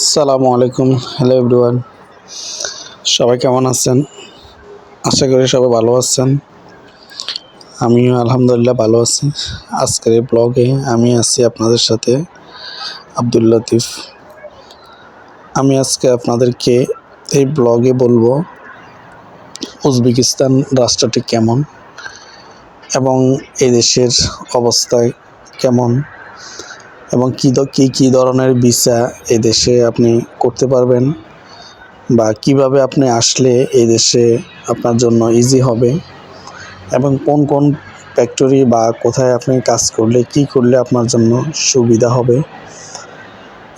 আসসালামু আলাইকুম। Hello everyone, সবাই কেমন আছেন? আশা করি সবাই ভালো আছেন। আমিও আলহামদুলিল্লাহ ভালো আছি। আজকের এই ব্লগে আমি আছি আপনাদের সাথে, আব্দুল লতিফ। আমি আজকে আপনাদেরকে এই ব্লগে বলবো উজবেকিস্তান রাষ্ট্রটি কেমন এবং এই দেশের অবস্থায় কেমন এবং কী ধরনের ভিসা এই দেশে আপনি করতে পারবেন বা কিভাবে আপনি আসলে এই দেশে আপনার জন্য ইজি হবে এবং কোন কোন ফ্যাক্টরি বা কোথায় আপনি কাজ করলে কি করলে আপনার জন্য সুবিধা হবে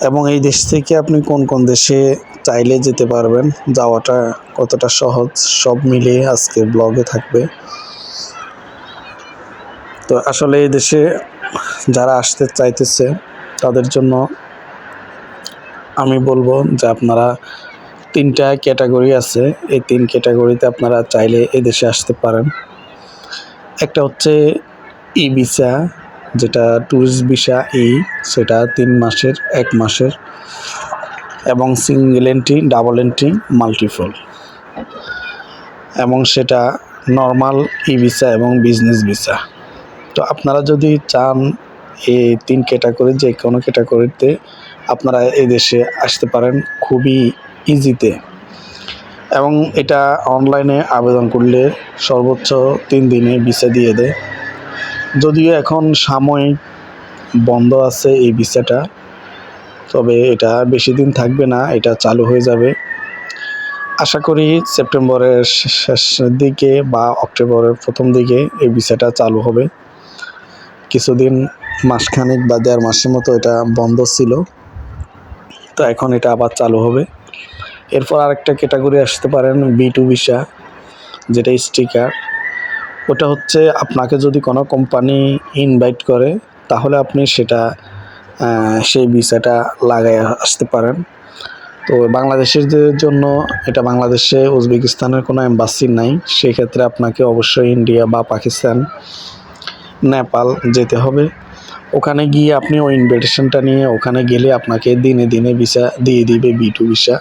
এবং এই দেশ থেকে আপনি কোন কোন দেশে চাইলে যেতে পারবেন, যাওয়াটা কতটা সহজ, সব মিলিয়ে আজকে ব্লগে থাকবে। তো আসলে এই দেশে যারা আসতে চাইতেছে তাদের জন্য আমি বলবো যে আপনারা তিনটা ক্যাটাগরি আছে, এই তিন ক্যাটাগরিতে আপনারা চাইলে এই দেশে আসতে পারেন। একটা হচ্ছে ই ভিসা, যেটা ট্যুরিস্ট ভিসা সেটা 3 মাসের, 1 মাসের এবং single entry, double entry, multiple এবং সেটা নর্মাল ই ভিসা এবং বিজনেস ভিসা। তো আপনারা যদি চান এই 3 ক্যাটাগরি যে কোনো ক্যাটাগরিতে আপনারা এই দেশে আসতে পারেন খুবই ইজিতে এবং এটা অনলাইনে আবেদন করলে সর্বোচ্চ 3 দিনে ভিসা দিয়ে দেয়। যদিও এখন সাময়িক বন্ধ আছে এই ভিসাটা, তবে এটা বেশি দিন থাকবে না, এটা চালু হয়ে যাবে আশা করি সেপ্টেম্বরের শেষের দিকে বা অক্টোবরের প্রথম দিকে এই ভিসাটা চালু হবে। কিছুদিন মাসখানেক বা 1.5 মাসের মতো এটা বন্ধ ছিল, তো এখন এটা আবার চালু হবে। এরপর আরেকটা ক্যাটাগরি আসতে পারেন B2 ভিসা, যেটা স্টিকার। ওটা হচ্ছে আপনাকে যদি কোনো কোম্পানি ইনভাইট করে তাহলে আপনি সেই ভিসাটা লাগায় আসতে পারেন। তো বাংলাদেশের জন্য এটা বাংলাদেশে উজবেকিস্তানের কোনো এম্বাসি নাই, সেক্ষেত্রে আপনাকে অবশ্যই ইন্ডিয়া বা পাকিস্তান, নেপাল যেতে হবে। ওখানে গিয়ে আপনি ওই ইনভিটেশনটা নিয়ে ওখানে গেলে আপনাকে দিনে দিনে ভিসা দিয়ে দিবে B2 ভিসা।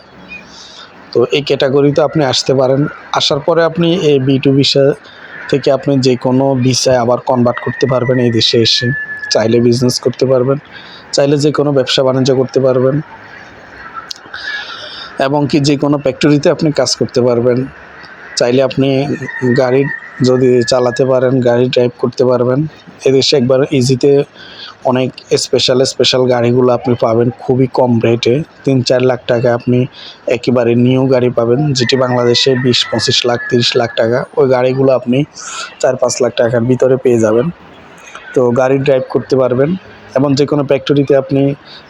তো এই ক্যাটাগরিতে আপনি আসতে পারেন। আসার পরে আপনি এই B2 ভিসা থেকে আপনি যে কোনো ভিসায় আবার কনভার্ট করতে পারবেন। এই দেশে এসে চাইলে বিজনেস করতে পারবেন, চাইলে যে কোনো ব্যবসা বাণিজ্য করতে পারবেন এবং কি যে কোনো ফ্যাক্টরিতে আপনি কাজ করতে পারবেন। চাইলে আপনি গাড়ি যদি চালাতে পারেন, গাড়ি ড্রাইভ করতে পারবেন। এদেশে একবার ইজিতে অনেক স্পেশাল গাড়িগুলো আপনি পাবেন খুবই কম রেটে। 3-4 লাখ টাকা আপনি একেবারে নিউ গাড়ি পাবেন, যেটি বাংলাদেশে 20-25 লাখ, 30 লাখ টাকা। ওই গাড়িগুলো আপনি 4-5 লাখ টাকার ভিতরে পেয়ে যাবেন। তো গাড়ি ড্রাইভ করতে পারবেন এবং যে কোনো ফ্যাক্টরিতে আপনি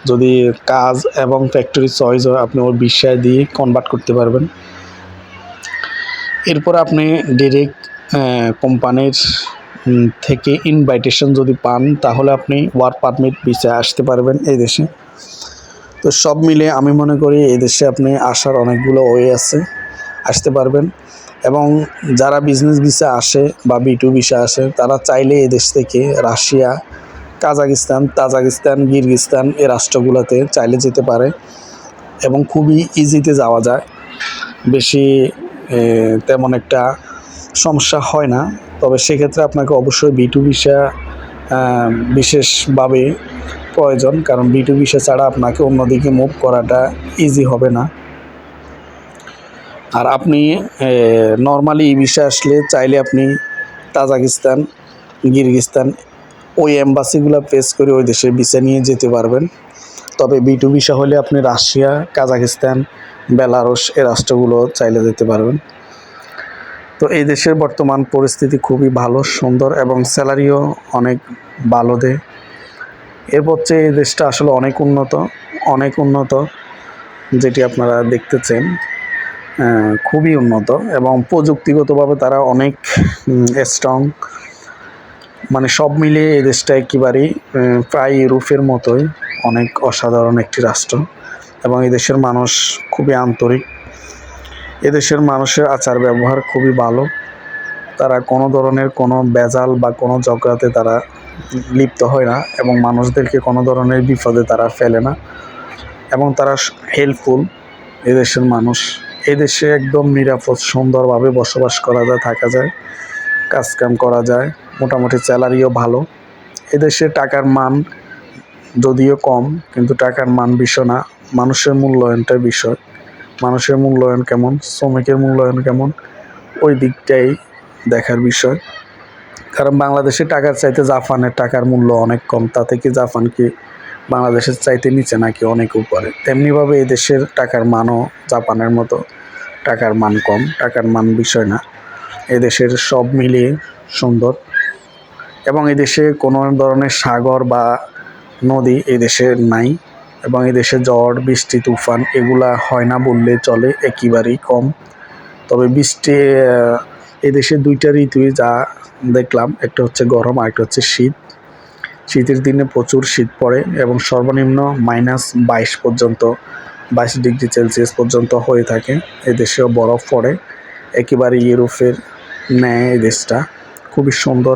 যদি কাজ এবং ফ্যাক্টরি চয়েস হয় আপনি ওই বিষয় দিয়ে কনভার্ট করতে পারবেন। এরপর আপনি ডিরেক্ট কোম্পানির থেকে ইনভাইটেশন যদি পান তাহলে আপনি ওয়ার্ক পারমিট ভিসায় আসতে পারবেন এই দেশে। তো সব মিলে আমি মনে করি এই দেশে আপনি আসার অনেকগুলো ওয়ে আছে, আসতে পারবেন। এবং যারা বিজনেস ভিসা আসে বা B2 ভিসা আসে তারা চাইলে এই দেশ থেকে রাশিয়া, কাজাকিস্তান, তাজিকিস্তান, কিরগিজস্তান এই রাষ্ট্রগুলোতে চাইলে যেতে পারে এবং খুবই ইজিতে যাওয়া যায়, বেশি তেমন একটা সমস্যা হয় না। তবে সেক্ষেত্রে আপনাকে অবশ্যই B2 ভিসা বিশেষভাবে প্রয়োজন, কারণ B2 ভিসা ছাড়া আপনাকে অন্যদিকে মুভ করাটা ইজি হবে না। আর আপনি নর্মালি ই ভিসা আসলে চাইলে আপনি তাজিকিস্তান, কিরগিজস্তান ওই এম্বাসিগুলো ফেস করে ওই দেশের ভিসা নিয়ে যেতে পারবেন। তবে B2 ভিসা হলে আপনি রাশিয়া, কাজাকিস্তান, বেলারুশ এই রাষ্ট্রগুলো চাইলে যেতে পারবেন। তো এই দেশের বর্তমান পরিস্থিতি খুবই ভালো, সুন্দর এবং স্যালারিও অনেক ভালো দেয়। এরপর চেয়ে এই দেশটা আসলে অনেক উন্নত, যেটি আপনারা দেখতেছেন খুবই উন্নত এবং প্রযুক্তিগতভাবে তারা অনেক স্ট্রং। মানে সব মিলিয়ে এই দেশটা একেবারেই প্রায় ইউরোপের মতোই অনেক অসাধারণ একটি রাষ্ট্র এবং এই দেশের মানুষ খুবই আন্তরিক। এদেশের মানুষের আচার ব্যবহার খুবই ভালো, তারা কোনো ধরনের কোনো ভেজাল বা কোনো ঝগড়াতে তারা লিপ্ত হয় না এবং মানুষদেরকে কোনো ধরনের বিপদে তারা ফেলে না। এবং তারা হেল্পফুল। এদেশের মানুষ, এদেশে একদম নিরাপদ সুন্দরভাবে বসবাস করা যায়, থাকা যায়, কাজকাম করা যায়, মোটামুটি স্যালারিও ভালো। এদেশে টাকার মান যদিও কম, কিন্তু টাকার মান বিষয় না, মানুষের মূল্যায়নটাই বিষয়। মানুষের মূল্যায়ন কেমন, শ্রমিকের মূল্যায়ন কেমন, ওই দিকটাই দেখার বিষয়। কারণ বাংলাদেশে টাকার চাইতে জাপানের টাকার মূল্য অনেক কম, তাতে কি জাপান কি বাংলাদেশের চাইতে নিচে নাকি অনেক উপরে? তেমনিভাবে এদেশের টাকার মানও জাপানের মতো টাকার মান কম, টাকার মান বিষয় না। এদেশের সব মিলিয়ে সুন্দর, এবং এদেশে কোনো ধরনের সাগর বা নদী এদেশে নাই, এবং এদেশে ঝড় বৃষ্টি তুফান এগুলা হয় না বললে চলে, একেবারেই কম। তবে বৃষ্টি এদেশে 2টা ঋতুই যা দেখলাম, একটা হচ্ছে গরম আর একটা হচ্ছে শীত। শীতের দিনে প্রচুর শীত পড়ে এবং সর্বনিম্ন -22 পর্যন্ত, 22°C পর্যন্ত হয়ে থাকে। এদেশেও বরফ পড়ে, একেবারে ইউরোপের ন্যায়। এই দেশটা খুবই সুন্দর।